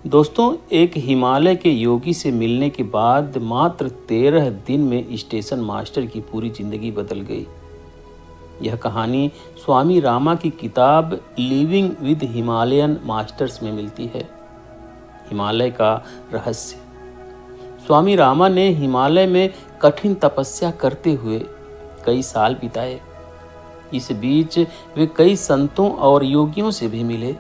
दोस्तों, एक हिमालय के योगी से मिलने के बाद मात्र 13 दिन में स्टेशन मास्टर की पूरी जिंदगी बदल गई। यह कहानी स्वामी रामा की किताब लिविंग विद हिमालयन मास्टर्स में मिलती है। हिमालय का रहस्य। स्वामी रामा ने हिमालय में कठिन तपस्या करते हुए कई साल बिताए। इस बीच वे कई संतों और योगियों से भी मिले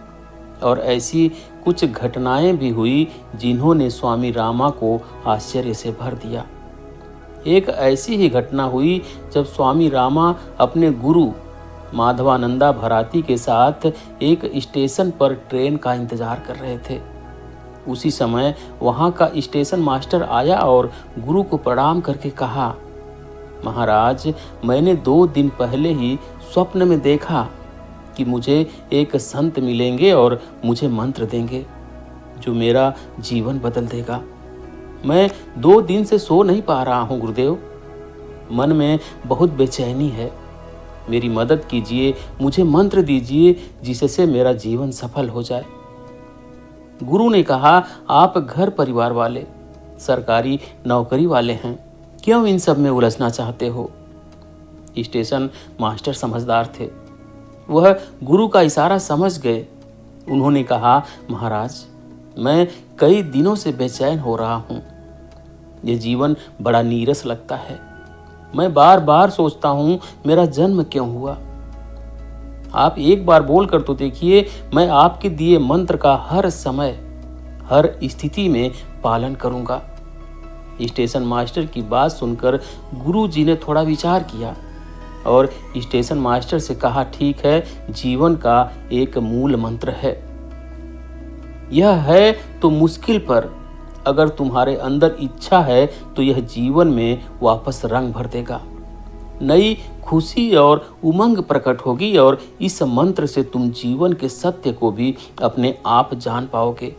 और ऐसी कुछ घटनाएं भी हुई जिन्होंने स्वामी रामा को आश्चर्य से भर दिया। एक ऐसी ही घटना हुई जब स्वामी रामा अपने गुरु माधवानंदा भराती के साथ एक स्टेशन पर ट्रेन का इंतजार कर रहे थे। उसी समय वहां का स्टेशन मास्टर आया और गुरु को प्रणाम करके कहा, महाराज, मैंने 2 दिन पहले ही स्वप्न में देखा कि मुझे एक संत मिलेंगे और मुझे मंत्र देंगे जो मेरा जीवन बदल देगा। मैं 2 दिन से सो नहीं पा रहा हूँ गुरुदेव। मन में बहुत बेचैनी है। मेरी मदद कीजिए, मुझे मंत्र दीजिए जिससे मेरा जीवन सफल हो जाए। गुरु ने कहा, आप घर परिवार वाले, सरकारी नौकरी वाले हैं, क्यों इन सब में उलझना चाहते हो? स्टेशन मास्टर समझदार थे। वह गुरु का इशारा समझ गए। उन्होंने कहा, महाराज, मैं कई दिनों से बेचैन हो रहा हूँ। यह जीवन बड़ा नीरस लगता है। मैं बार बार सोचता हूँ मेरा जन्म क्यों हुआ। आप एक बार बोल कर तो देखिए, मैं आपके दिए मंत्र का हर समय हर स्थिति में पालन करूँगा। स्टेशन मास्टर की बात सुनकर गुरु जी ने थोड़ा विचार किया और स्टेशन मास्टर से कहा, ठीक है, जीवन का एक मूल मंत्र है। यह है तो मुश्किल पर अगर तुम्हारे अंदर इच्छा है तो यह जीवन में वापस रंग भर देगा। नई खुशी और उमंग प्रकट होगी और इस मंत्र से तुम जीवन के सत्य को भी अपने आप जान पाओगे।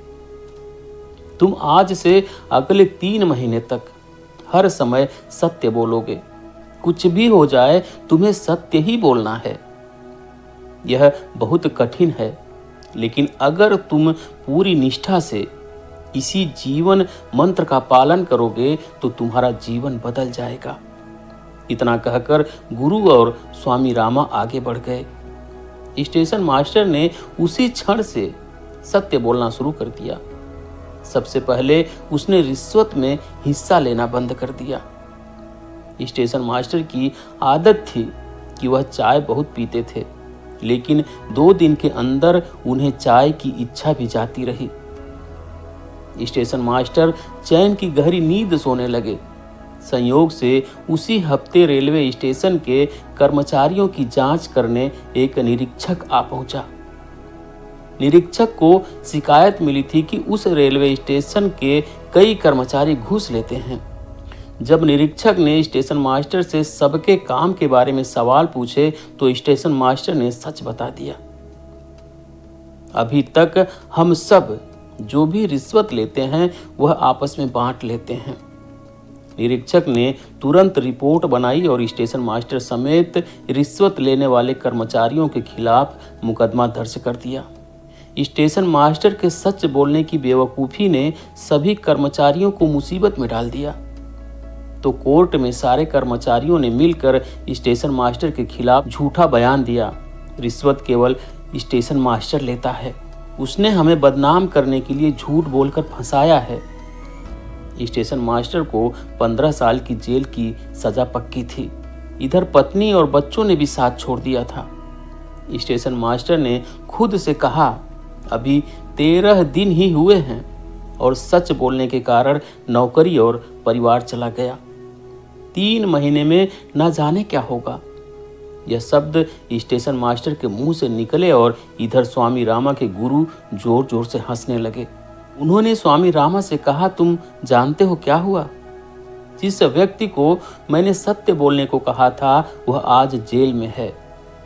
तुम आज से अगले 3 महीने तक हर समय सत्य बोलोगे। कुछ भी हो जाए, तुम्हें सत्य ही बोलना है। यह बहुत कठिन है, लेकिन अगर तुम पूरी निष्ठा से इसी जीवन मंत्र का पालन करोगे तो तुम्हारा जीवन बदल जाएगा। इतना कहकर गुरु और स्वामी रामा आगे बढ़ गए। स्टेशन मास्टर ने उसी क्षण से सत्य बोलना शुरू कर दिया। सबसे पहले उसने रिश्वत में हिस्सा लेना बंद कर दिया। स्टेशन मास्टर की आदत थी कि वह चाय बहुत पीते थे, लेकिन 2 दिन के अंदर उन्हें चाय की इच्छा भी जाती रही। स्टेशन मास्टर चैन की गहरी नींद सोने लगे। संयोग से उसी हफ्ते रेलवे स्टेशन के कर्मचारियों की जांच करने एक निरीक्षक आ पहुंचा। निरीक्षक को शिकायत मिली थी कि उस रेलवे स्टेशन के कई कर्मचारी घूस लेते हैं। जब निरीक्षक ने स्टेशन मास्टर से सबके काम के बारे में सवाल पूछे तो स्टेशन मास्टर ने सच बता दिया। अभी तक हम सब जो भी रिश्वत लेते हैं वह आपस में बांट लेते हैं। निरीक्षक ने तुरंत रिपोर्ट बनाई और स्टेशन मास्टर समेत रिश्वत लेने वाले कर्मचारियों के खिलाफ मुकदमा दर्ज कर दिया। स्टेशन मास्टर के सच बोलने की बेवकूफ़ी ने सभी कर्मचारियों को मुसीबत में डाल दिया। तो कोर्ट में सारे कर्मचारियों ने मिलकर स्टेशन मास्टर के खिलाफ झूठा बयान दिया। रिश्वत केवल स्टेशन मास्टर लेता है। उसने हमें बदनाम करने के लिए झूठ बोलकर फंसाया है। स्टेशन मास्टर को 15 साल की जेल की सजा पक्की थी। इधर पत्नी और बच्चों ने भी साथ छोड़ दिया था। स्टेशन मास्टर ने खुद से कहा, अभी 13 दिन ही हुए हैं और सच बोलने के कारण नौकरी और परिवार चला गया। 3 महीने में न जाने क्या होगा। यह शब्द स्टेशन मास्टर के मुंह से निकले और इधर स्वामी रामा के गुरु जोर जोर से हंसने लगे। उन्होंने स्वामी रामा से कहा, तुम जानते हो क्या हुआ? जिस व्यक्ति को मैंने सत्य बोलने को कहा था वह आज जेल में है।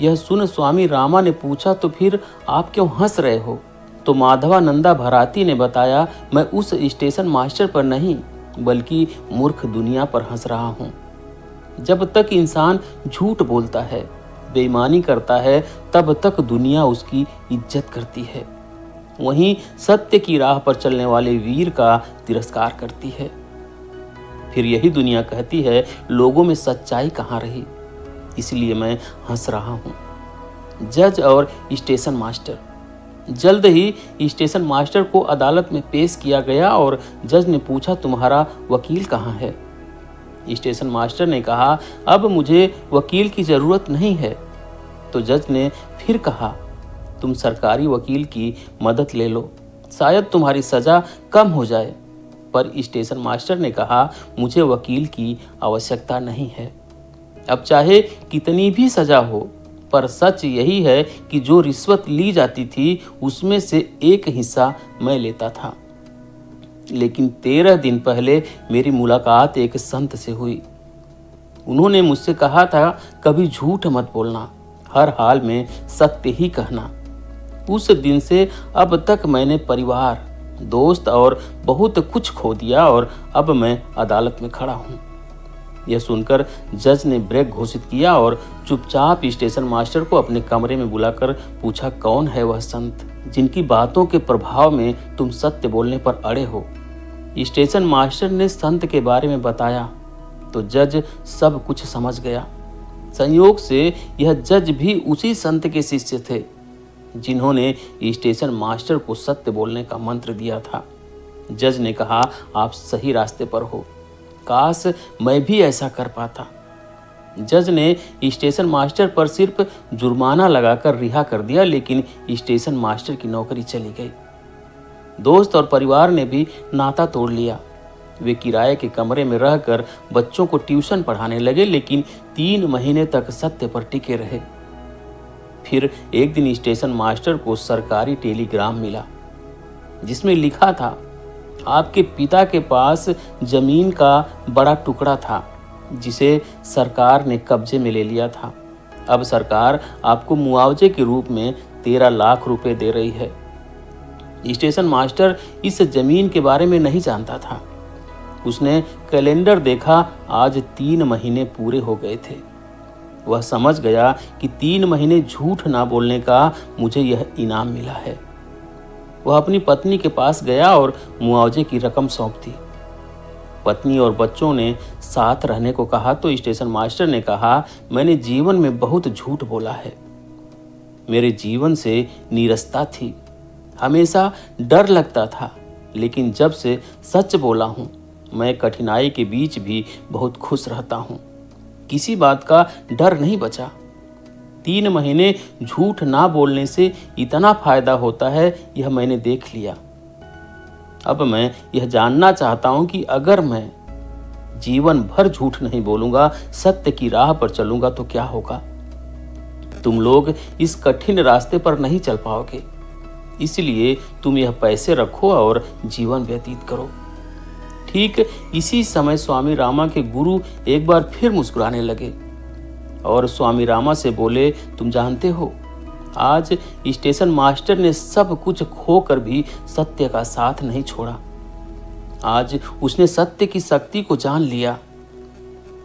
यह सुन स्वामी रामा ने पूछा, तो फिर आप क्यों हंस रहे हो? तो माधवानंदा भराती ने बताया, मैं उस स्टेशन मास्टर पर नहीं बल्कि मूर्ख दुनिया पर हंस रहा हूँ। जब तक इंसान झूठ बोलता है, बेईमानी करता है, तब तक दुनिया उसकी इज्जत करती है। वहीं सत्य की राह पर चलने वाले वीर का तिरस्कार करती है। फिर यही दुनिया कहती है, लोगों में सच्चाई कहाँ रही, इसलिए मैं हंस रहा हूँ। जज और स्टेशन मास्टर। जल्द ही स्टेशन मास्टर को अदालत में पेश किया गया और जज ने पूछा, तुम्हारा वकील कहाँ है? स्टेशन मास्टर ने कहा, अब मुझे वकील की ज़रूरत नहीं है। तो जज ने फिर कहा, तुम सरकारी वकील की मदद ले लो, शायद तुम्हारी सज़ा कम हो जाए। पर स्टेशन मास्टर ने कहा, मुझे वकील की आवश्यकता नहीं है। अब चाहे कितनी भी सज़ा हो, पर सच यही है कि जो रिश्वत ली जाती थी उसमें से एक हिस्सा मैं लेता था। लेकिन 13 दिन पहले मेरी मुलाकात एक संत से हुई। उन्होंने मुझसे कहा था, कभी झूठ मत बोलना, हर हाल में सत्य ही कहना। उस दिन से अब तक मैंने परिवार, दोस्त और बहुत कुछ खो दिया और अब मैं अदालत में खड़ा हूँ। यह सुनकर जज ने ब्रेक घोषित किया और चुपचाप स्टेशन मास्टर को अपने कमरे में बुलाकर पूछा, कौन है वह संत जिनकी बातों के प्रभाव में तुम सत्य बोलने पर अड़े हो? स्टेशन मास्टर ने संत के बारे में बताया तो जज सब कुछ समझ गया। संयोग से यह जज भी उसी संत के शिष्य थे जिन्होंने स्टेशन मास्टर को सत्य बोलने का मंत्र दिया था। जज ने कहा, आप सही रास्ते पर हो, काश मैं भी ऐसा कर पाता। जज ने स्टेशन मास्टर पर सिर्फ जुर्माना लगाकर रिहा कर दिया, लेकिन स्टेशन मास्टर की नौकरी चली गई। दोस्त और परिवार ने भी नाता तोड़ लिया। वे किराए के कमरे में रहकर बच्चों को ट्यूशन पढ़ाने लगे, लेकिन 3 महीने तक सत्य पर टिके रहे। फिर एक दिन स्टेशन मास्टर को सरकारी टेलीग्राम मिला जिसमें लिखा था, आपके पिता के पास जमीन का बड़ा टुकड़ा था जिसे सरकार ने कब्जे में ले लिया था। अब सरकार आपको मुआवजे के रूप में 13 लाख रुपए दे रही है। स्टेशन मास्टर इस जमीन के बारे में नहीं जानता था। उसने कैलेंडर देखा, आज 3 महीने पूरे हो गए थे। वह समझ गया कि 3 महीने झूठ ना बोलने का मुझे यह इनाम मिला है। वह अपनी पत्नी के पास गया और मुआवजे की रकम सौंप दी। पत्नी और बच्चों ने साथ रहने को कहा तो स्टेशन मास्टर ने कहा, मैंने जीवन में बहुत झूठ बोला है। मेरे जीवन से नीरसता थी, हमेशा डर लगता था, लेकिन जब से सच बोला हूँ मैं कठिनाई के बीच भी बहुत खुश रहता हूँ। किसी बात का डर नहीं बचा। 3 महीने झूठ ना बोलने से इतना फायदा होता है, यह मैंने देख लिया। अब मैं यह जानना चाहता हूं कि अगर मैं जीवन भर झूठ नहीं बोलूंगा, सत्य की राह पर चलूंगा तो क्या होगा? तुम लोग इस कठिन रास्ते पर नहीं चल पाओगे, इसलिए तुम यह पैसे रखो और जीवन व्यतीत करो। ठीक इसी समय स्वामी रामा के गुरु एक बार फिर मुस्कुराने लगे और स्वामी रामा से बोले, तुम जानते हो, आज स्टेशन मास्टर ने सब कुछ खोकर भी सत्य का साथ नहीं छोड़ा। आज उसने सत्य की शक्ति को जान लिया।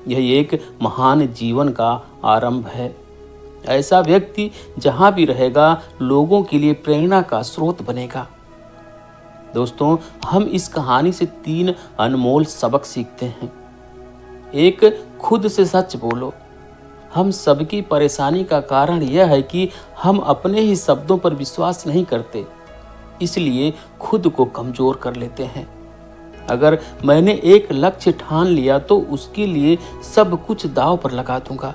यह एक महान जीवन का आरंभ है। ऐसा व्यक्ति जहां भी रहेगा, लोगों के लिए प्रेरणा का स्रोत बनेगा। दोस्तों, हम इस कहानी से 3 अनमोल सबक सीखते हैं। एक, खुद से सच बोलो। हम सबकी परेशानी का कारण यह है कि हम अपने ही शब्दों पर विश्वास नहीं करते, इसलिए खुद को कमजोर कर लेते हैं। अगर मैंने एक लक्ष्य ठान लिया तो उसके लिए सब कुछ दांव पर लगा दूंगा,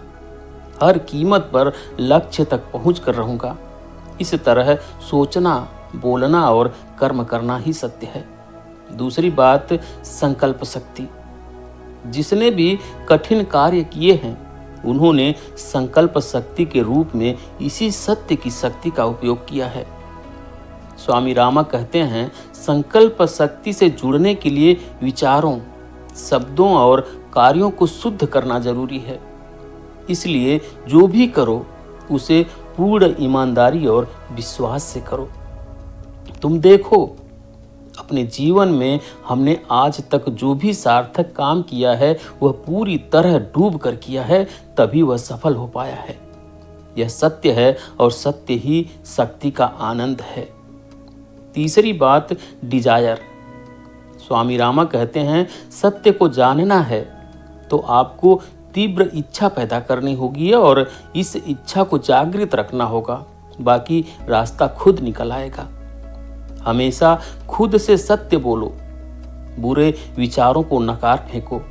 हर कीमत पर लक्ष्य तक पहुंच कर रहूंगा। इस तरह सोचना, बोलना और कर्म करना ही सत्य है। दूसरी बात, संकल्प शक्ति। जिसने भी कठिन कार्य किए हैं, उन्होंने संकल्प शक्ति के रूप में इसी सत्य की शक्ति का उपयोग किया है। स्वामी रामा कहते हैं, संकल्प शक्ति से जुड़ने के लिए विचारों, शब्दों और कार्यों को शुद्ध करना जरूरी है। इसलिए जो भी करो उसे पूर्ण ईमानदारी और विश्वास से करो। तुम देखो, अपने जीवन में हमने आज तक जो भी सार्थक काम किया है वह पूरी तरह डूब कर किया है, तभी वह सफल हो पाया है। यह सत्य है और सत्य ही शक्ति का आनंद है। तीसरी बात, डिजायर। स्वामी रामा कहते हैं, सत्य को जानना है तो आपको तीव्र इच्छा पैदा करनी होगी और इस इच्छा को जागृत रखना होगा, बाकी रास्ता खुद निकल आएगा। हमेशा खुद से सत्य बोलो, बुरे विचारों को नकार फेंको,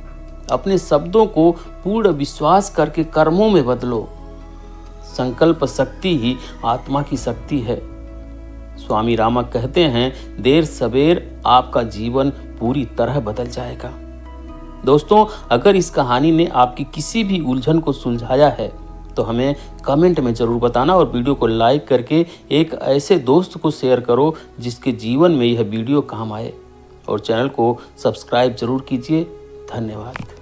अपने शब्दों को पूर्ण विश्वास करके कर्मों में बदलो। संकल्प शक्ति ही आत्मा की शक्ति है। स्वामी रामा कहते हैं, देर सवेर आपका जीवन पूरी तरह बदल जाएगा। दोस्तों, अगर इस कहानी ने आपकी किसी भी उलझन को सुलझाया है तो हमें कमेंट में ज़रूर बताना और वीडियो को लाइक करके एक ऐसे दोस्त को शेयर करो जिसके जीवन में यह वीडियो काम आए, और चैनल को सब्सक्राइब जरूर कीजिए। धन्यवाद।